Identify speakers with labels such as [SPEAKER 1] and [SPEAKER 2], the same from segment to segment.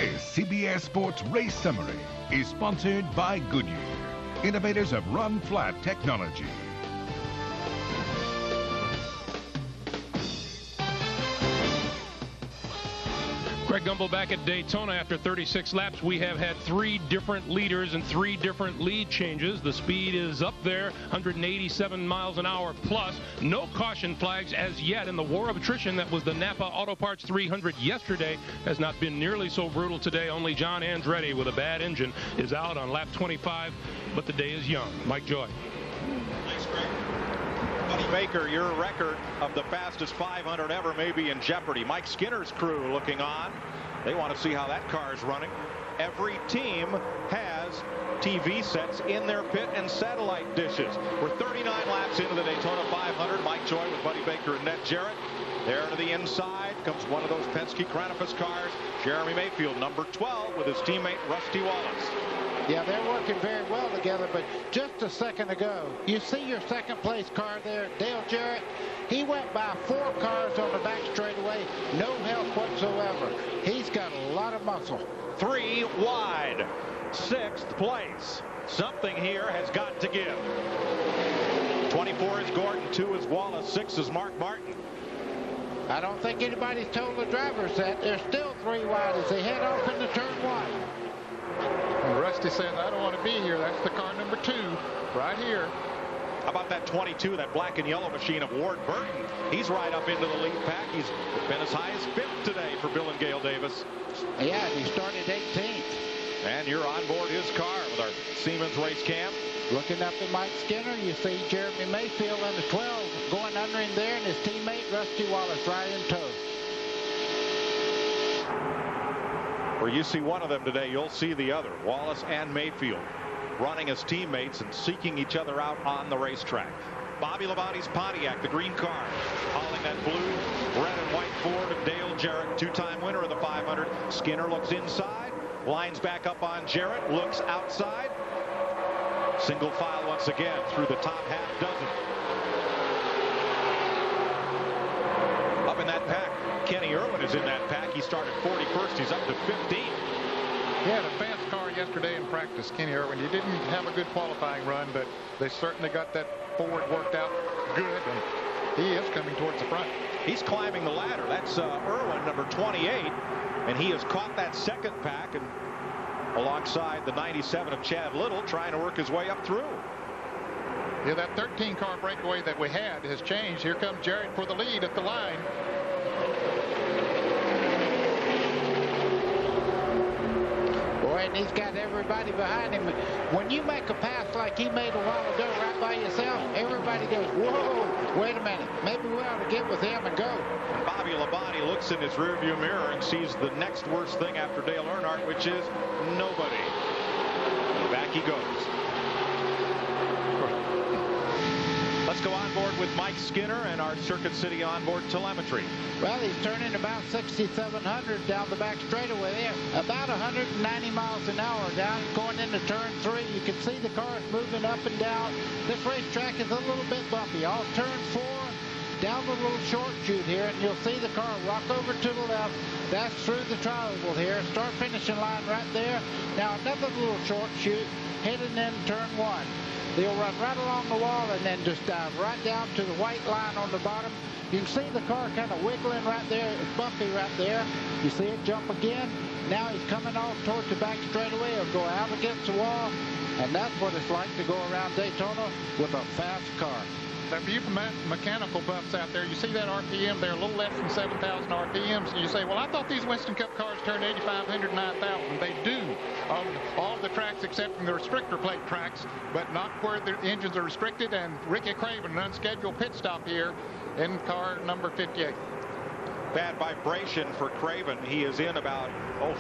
[SPEAKER 1] This CBS Sports Race Summary is sponsored by Goodyear, innovators of run-flat technology.
[SPEAKER 2] Greg Gumbel back at Daytona after 36 laps. We have had 3 different leaders and 3 different lead changes. The speed is up there, 187 miles an hour plus. No caution flags as yet, in the war of attrition that was the Napa Auto Parts 300 yesterday has not been nearly so brutal today. Only John Andretti with a bad engine is out on lap 25, but the day is young. Mike Joy.
[SPEAKER 3] Thanks, Greg. Buddy Baker, your record of the fastest 500 ever may be in jeopardy. Mike Skinner's crew looking on. They want to see how that car is running. Every team has TV sets in their pit and satellite dishes. We're 39 laps into the Daytona 500. Mike Joy with Buddy Baker and Ned Jarrett. There to the inside comes one of those Penske Chronicus cars. Jeremy Mayfield, number 12, with his teammate Rusty Wallace.
[SPEAKER 4] Yeah, they're working very well together, but just a second ago, you see your second place car there, Dale Jarrett. He went by 4 cars on the back straightaway, no help whatsoever. He's got a lot of muscle.
[SPEAKER 3] 3 wide, 6th place. Something here has got to give. 24 is Gordon, 2 is Wallace, 6 is Mark Martin.
[SPEAKER 4] I don't think anybody's told the drivers that. They're still 3 wide as they head off into turn 1.
[SPEAKER 5] And Rusty says, I don't want to be here. That's the car number 2 right here.
[SPEAKER 3] How about that 22, that black and yellow machine of Ward Burton? He's right up into the lead pack. He's been as high as 5th today for Bill and Gail Davis.
[SPEAKER 4] Yeah, he started 18th.
[SPEAKER 3] And you're on board his car with our Siemens race cam.
[SPEAKER 4] Looking up at Mike Skinner, you see Jeremy Mayfield in the 12 going under him there, and his teammate Rusty Wallace right in tow.
[SPEAKER 3] Where you see one of them today, you'll see the other. Wallace and Mayfield running as teammates and seeking each other out on the racetrack. Bobby Labonte's Pontiac, the green car, hauling that blue, red and white Ford of Dale Jarrett, 2-time winner of the 500. Skinner looks inside, lines back up on Jarrett, looks outside. Single file once again through the top half dozen. Up in that pack, Kenny Irwin is in that pack. He started 41st. He's up to 15.
[SPEAKER 5] He had a fast car yesterday in practice, Kenny Irwin. He didn't have a good qualifying run, but they certainly got that Ford worked out good, and he is coming towards the front.
[SPEAKER 3] He's climbing the ladder. That's Irwin, number 28, and he has caught that second pack and alongside the 97 of Chad Little, trying to work his way up through.
[SPEAKER 5] Yeah, that 13-car breakaway that we had has changed. Here comes Jarrett for the lead at the line.
[SPEAKER 4] Boy, and he's got everybody behind him. When you make a pass like he made a while ago right by yourself, everybody goes, whoa, wait a minute. Maybe we ought to get with him and go.
[SPEAKER 3] Bobby Labonte looks in his rearview mirror and sees the next worst thing after Dale Earnhardt, which is nobody. Back he goes. Let's go on board with Mike Skinner and our Circuit City onboard telemetry.
[SPEAKER 4] Well, he's turning about 6,700 down the back straightaway there. About 190 miles an hour down going into turn 3. You can see the cars moving up and down. This racetrack is a little bit bumpy. Off turn 4, down the little short chute here, and you'll see the car rock over to the left. That's through the triangle here. Start finishing line right there. Now another little short chute heading in turn 1. They'll run right along the wall and then just dive right down to the white line on the bottom. You can see the car kind of wiggling right there. It's bumpy right there. You see it jump again. Now he's coming off towards the back straightaway. He'll go out against the wall. And that's what it's like to go around Daytona with a fast car.
[SPEAKER 5] There are a few mechanical buffs out there. You see that RPM there, a little less than 7,000 RPMs. And you say, well, I thought these Winston Cup cars turned 8,500, 9,000. They do on all the tracks except from the restrictor plate tracks, but not where the engines are restricted. And Ricky Craven, an unscheduled pit stop here in car number 58.
[SPEAKER 3] Bad vibration for Craven. He is in about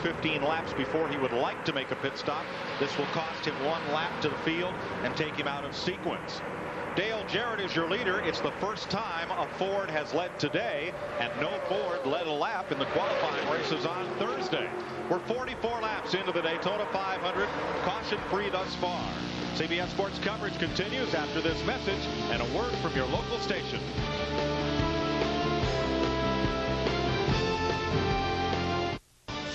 [SPEAKER 3] 15 laps before he would like to make a pit stop. This will cost him 1 lap to the field and take him out of sequence. Dale Jarrett is your leader. It's the first time a Ford has led today, and no Ford led a lap in the qualifying races on Thursday. We're 44 laps into the Daytona 500, caution-free thus far. CBS Sports coverage continues after this message and a word from your local station.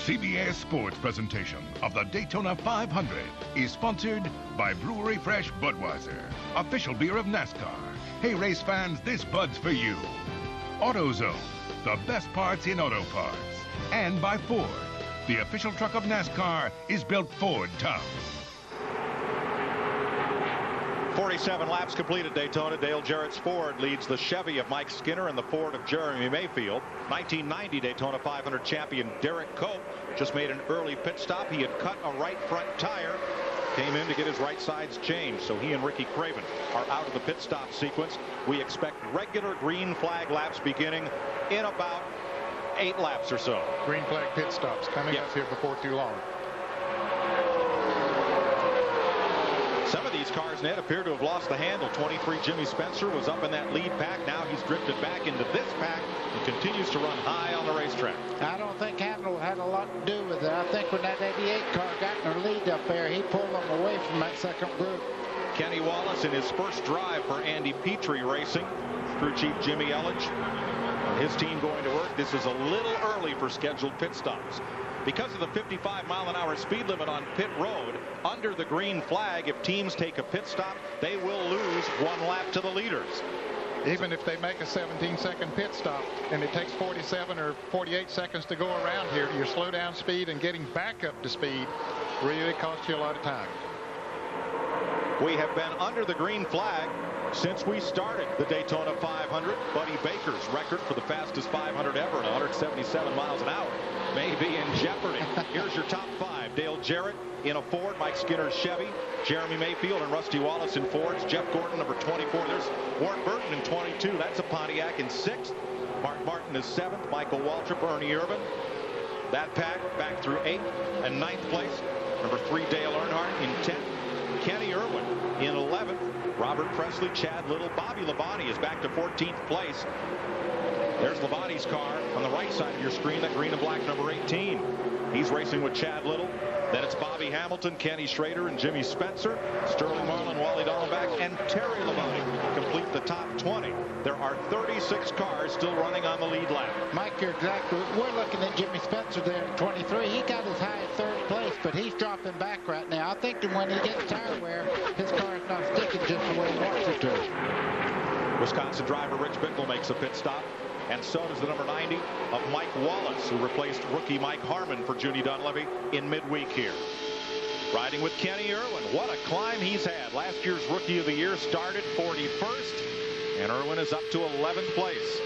[SPEAKER 1] CBS Sports presentation of the Daytona 500 is sponsored by Brewery Fresh Budweiser, official beer of NASCAR. Hey, race fans, this Bud's for you. AutoZone, the best parts in auto parts. And by Ford, the official truck of NASCAR is built Ford tough.
[SPEAKER 3] 47 laps complete at Daytona. Dale Jarrett's Ford leads the Chevy of Mike Skinner and the Ford of Jeremy Mayfield. 1990 Daytona 500 champion Derek Cope just made an early pit stop. He had cut a right front tire, came in to get his right sides changed, so he and Ricky Craven are out of the pit stop sequence. We expect regular green flag laps beginning in about 8 laps or so.
[SPEAKER 5] Green flag pit stops coming up here before too long.
[SPEAKER 3] Some of these cars, Ned, appear to have lost the handle. 23 Jimmy Spencer was up in that lead pack. Now he's drifted back into this pack and continues to run high on the racetrack.
[SPEAKER 4] I don't think Handel had a lot to do with it. I think when that 88 car got in the lead up there, he pulled them away from that second group.
[SPEAKER 3] Kenny Wallace in his first drive for Andy Petrie Racing. Crew chief Jimmy Elledge and his team going to work. This is a little early for scheduled pit stops. Because of the 55-mile-an-hour speed limit on pit road, under the green flag, if teams take a pit stop, they will lose 1 lap to the leaders.
[SPEAKER 5] Even if they make a 17-second pit stop and it takes 47 or 48 seconds to go around here, your slow down speed and getting back up to speed really costs you a lot of time.
[SPEAKER 3] We have been under the green flag since we started the Daytona 500. Buddy Baker's record for the fastest 500 ever at 177 miles an hour may be in jeopardy. Here's your top 5. Dale Jarrett in a Ford, Mike Skinner's Chevy, Jeremy Mayfield and Rusty Wallace in Fords, Jeff Gordon number 24. There's Warren Burton in 22. That's a Pontiac in 6th. Mark Martin is 7th. Michael Waltrip, Ernie Irvin. That pack back through 8th and 9th place. Number 3, Dale Earnhardt in 10th. Kenny Irwin in 11th. Robert Presley, Chad Little, Bobby Labonte is back to 14th place. There's Labonte's car on the right side of your screen, that green and black number 18. He's racing with Chad Little. Then it's Bobby Hamilton, Kenny Schrader, and Jimmy Spencer. Sterling Marlin, Wally Dallenbach, and Terry Labonte complete the top 20. There are 36 cars still running on the lead lap.
[SPEAKER 4] Mike, you're exactly. We're looking at Jimmy Spencer there at 23. He got as high as 3rd place, but he's dropping back right now. I think that when he gets tire wear, his car is not sticking just the way he wants it to.
[SPEAKER 3] Wisconsin driver Rich Bickle makes a pit stop. And so does the number 90 of Mike Wallace, who replaced rookie Mike Harmon for Junie Dunleavy in midweek here. Riding with Kenny Irwin. What a climb he's had. Last year's Rookie of the Year started 41st, and Irwin is up to 11th place.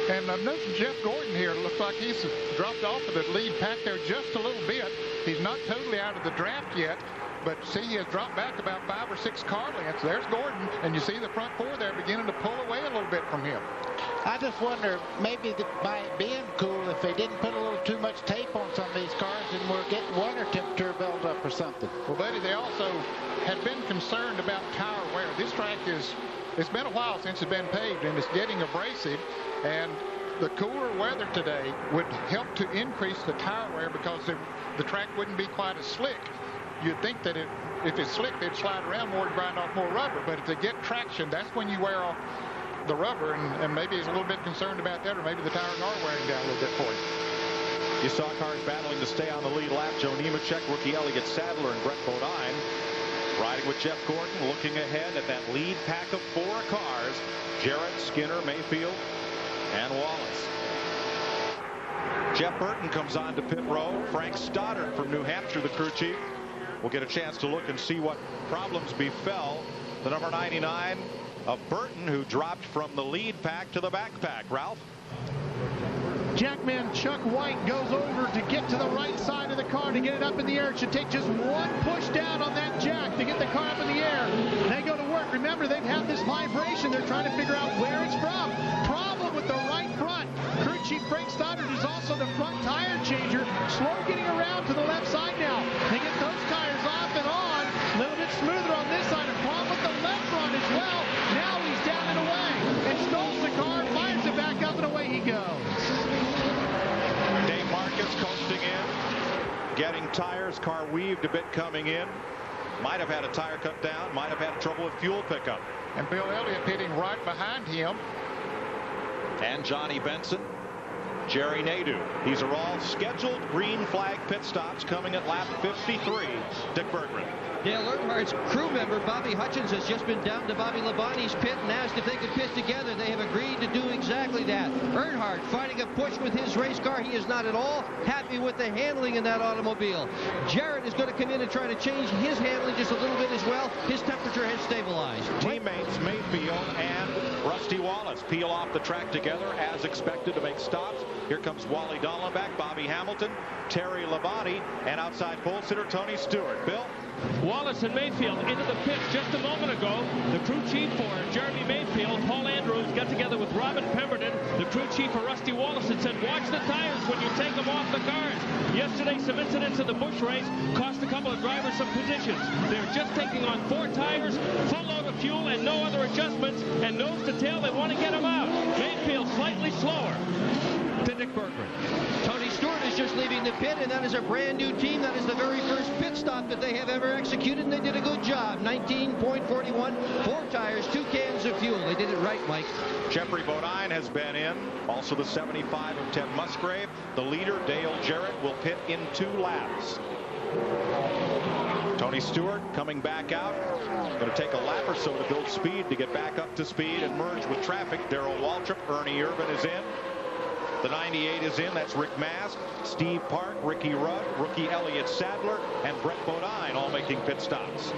[SPEAKER 5] And notice Jeff Gordon here. Looks like he's dropped off of the lead pack there just a little bit. He's not totally out of the draft yet, but see, he has dropped back about 5 or 6 car lengths. There's Gordon, and you see the front 4 there beginning to pull away a little bit from him.
[SPEAKER 4] I just wonder, maybe by it being cool, if they didn't put a little too much tape on some of these cars and we're getting water temperature buildup or something.
[SPEAKER 5] Well, buddy, they also had been concerned about tire wear. This track it's been a while since it's been paved, and it's getting abrasive, and the cooler weather today would help to increase the tire wear because the track wouldn't be quite as slick. You'd think that if it's slick, they'd slide around more and grind off more rubber, but if they get traction, that's when you wear off the rubber, and maybe he's a little bit concerned about that, or maybe the tires are wearing down a little bit for him.
[SPEAKER 3] You saw cars battling to stay on the lead lap. Joe Nemechek, rookie Elliott Sadler, and Brett Bodine riding with Jeff Gordon, looking ahead at that lead pack of 4 cars. Jarrett, Skinner, Mayfield, and Wallace. Jeff Burton comes on to pit row. Frank Stoddard from New Hampshire, the crew chief, will get a chance to look and see what problems befell the number 99 of Burton, who dropped from the lead pack to the back pack. Ralph?
[SPEAKER 6] Jackman Chuck White goes over to get to the right side of the car to get it up in the air. It should take just one push down on that jack to get the car up in the air. They go to work. Remember, they've had this vibration. They're trying to figure out where it's from. Problem with the right front. Crew chief Frank Stoddard is also the front tire changer. Slow getting around to the left side now. They get those tires off and on. A little bit smoother on this side. A problem with the left front as well. Now he's down and away. And stalls the car, fires it back up, and away he goes.
[SPEAKER 3] Dave Marcus coasting in, getting tires, car weaved a bit coming in. Might have had a tire cut down, might have had trouble with fuel pickup.
[SPEAKER 5] And Bill Elliott hitting right behind him.
[SPEAKER 3] And Johnny Benson Jerry Nadeau. These are all scheduled green flag pit stops coming at lap 53. Dick Berggren.
[SPEAKER 7] Dale Earnhardt's crew member, Bobby Hutchins, has just been down to Bobby Labonte's pit and asked if they could pit together. They have agreed to do exactly that. Earnhardt fighting a push with his race car. He is not at all happy with the handling in that automobile. Jarrett is going to come in and try to change his handling just a little bit as well. His temperature has stabilized.
[SPEAKER 3] Teammates Mayfield and Rusty Wallace peel off the track together as expected to make stops. Here comes Wally Dallenbach, Bobby Hamilton, Terry Labonte, and outside pole sitter Tony Stewart. Bill?
[SPEAKER 2] Wallace and Mayfield into the pits just a moment ago. The crew chief for Jeremy Mayfield, Paul Andrews, got together with Robin Pemberton, the crew chief for Rusty Wallace, and said, watch the tires when you take them off the cars. Yesterday, some incidents in the Busch race cost a couple of drivers some positions. They're just taking on 4 tires, full load of fuel, and no other adjustments, and nose to tail, they want to get them out. Mayfield slightly slower. To Dick Berggren.
[SPEAKER 7] Tony Stewart is just leaving the pit, and that is a brand new team. That is the very first pit stop that they have ever executed, and they did a good job. 19.41, 4 tires, 2 cans of fuel. They did it right, Mike.
[SPEAKER 3] Jeffrey Bodine has been in. Also the 75 of Ted Musgrave. The leader, Dale Jarrett, will pit in 2 laps. Tony Stewart coming back out. Going to take a lap or so to build speed to get back up to speed and merge with traffic. Darrell Waltrip, Ernie Irvan is in. The 98 is in. That's Rick Mast, Steve Park, Ricky Rudd, rookie Elliott Sadler, and Brett Bodine all making pit stops.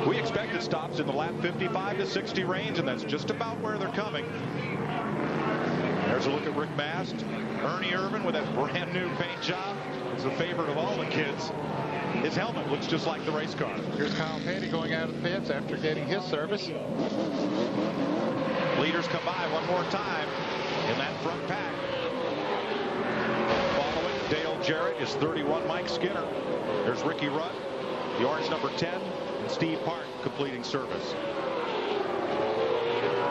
[SPEAKER 3] We expected stops in the lap 55 to 60 range, and that's just about where they're coming. There's a look at Rick Mast. Ernie Irvan with that brand new paint job. It's a favorite of all the kids. His helmet looks just like the race car.
[SPEAKER 5] Here's Kyle Petty going out of the pits after getting his service.
[SPEAKER 3] Leaders come by one more time in that front pack. Following Dale Jarrett is 31 Mike Skinner. There's Ricky Rudd, the orange number 10, and Steve Park completing service.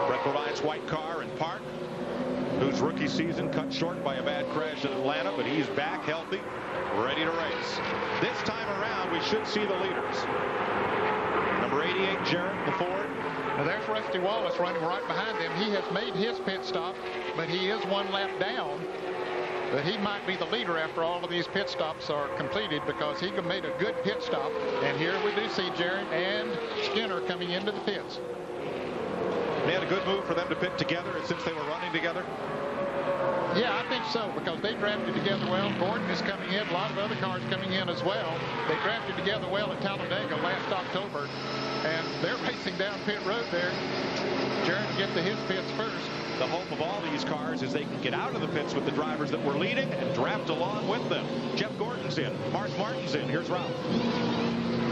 [SPEAKER 3] Brett Bodine's white car and Park, whose rookie season cut short by a bad crash in Atlanta, but he's back healthy, ready to race. This time around, we should see the leaders. Number 88, Jarrett, the Ford.
[SPEAKER 5] Now there's Rusty Wallace running right behind them. He has made his pit stop, but he is 1 lap down. But he might be the leader after all of these pit stops are completed, because he made a good pit stop. And here we do see Jarrett and Skinner coming into the pits.
[SPEAKER 3] They had a good move for them to pit together since they were running together.
[SPEAKER 5] Yeah, I think so, because they drafted together well. Gordon is coming in. A lot of other cars coming in as well. They drafted together well at Talladega last October, and they're racing down pit road there. Jarrett to get to his pits first.
[SPEAKER 3] The hope of all these cars is they can get out of the pits with the drivers that were leading and draft along with them. Jeff Gordon's in. Mark Martin's in. Here's Ralph.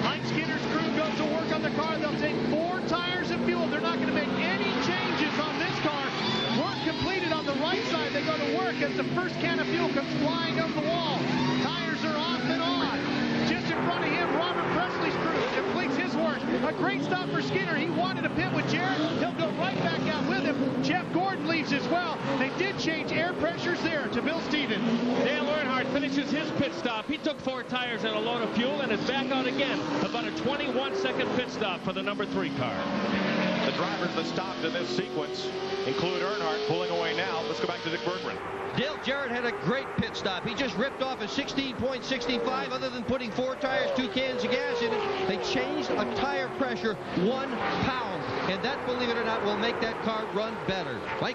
[SPEAKER 6] Mike Skinner's crew goes to work on the car. They'll take 4 tires of fuel. They're not going to make any changes on this car. Work completed on the right side. They go to work as the first can of fuel comes flying over the wall. Tires are off and on. Just in front of him, Robert Presley's crew completes his work. A great stop for Skinner. He wanted to pit with Jarrett. He'll go right back out with him. Jeff Gordon leaves as well. They did change air pressures there to Bill Stevens.
[SPEAKER 2] Dale Earnhardt finishes his pit stop. He took 4 tires and a load of fuel and is back out again. About a 21-second pit stop for the number 3 car.
[SPEAKER 3] The drivers that stopped in this sequence include Earnhardt pulling away now. Let's go back to Dick Berggren.
[SPEAKER 7] Dale Jarrett had a great pit stop. He just ripped off a 16.65. Other than putting 4 tires, 2 cans of gas in it, they changed a tire pressure 1 pound. And that, believe it or not, will make that car run better. Mike?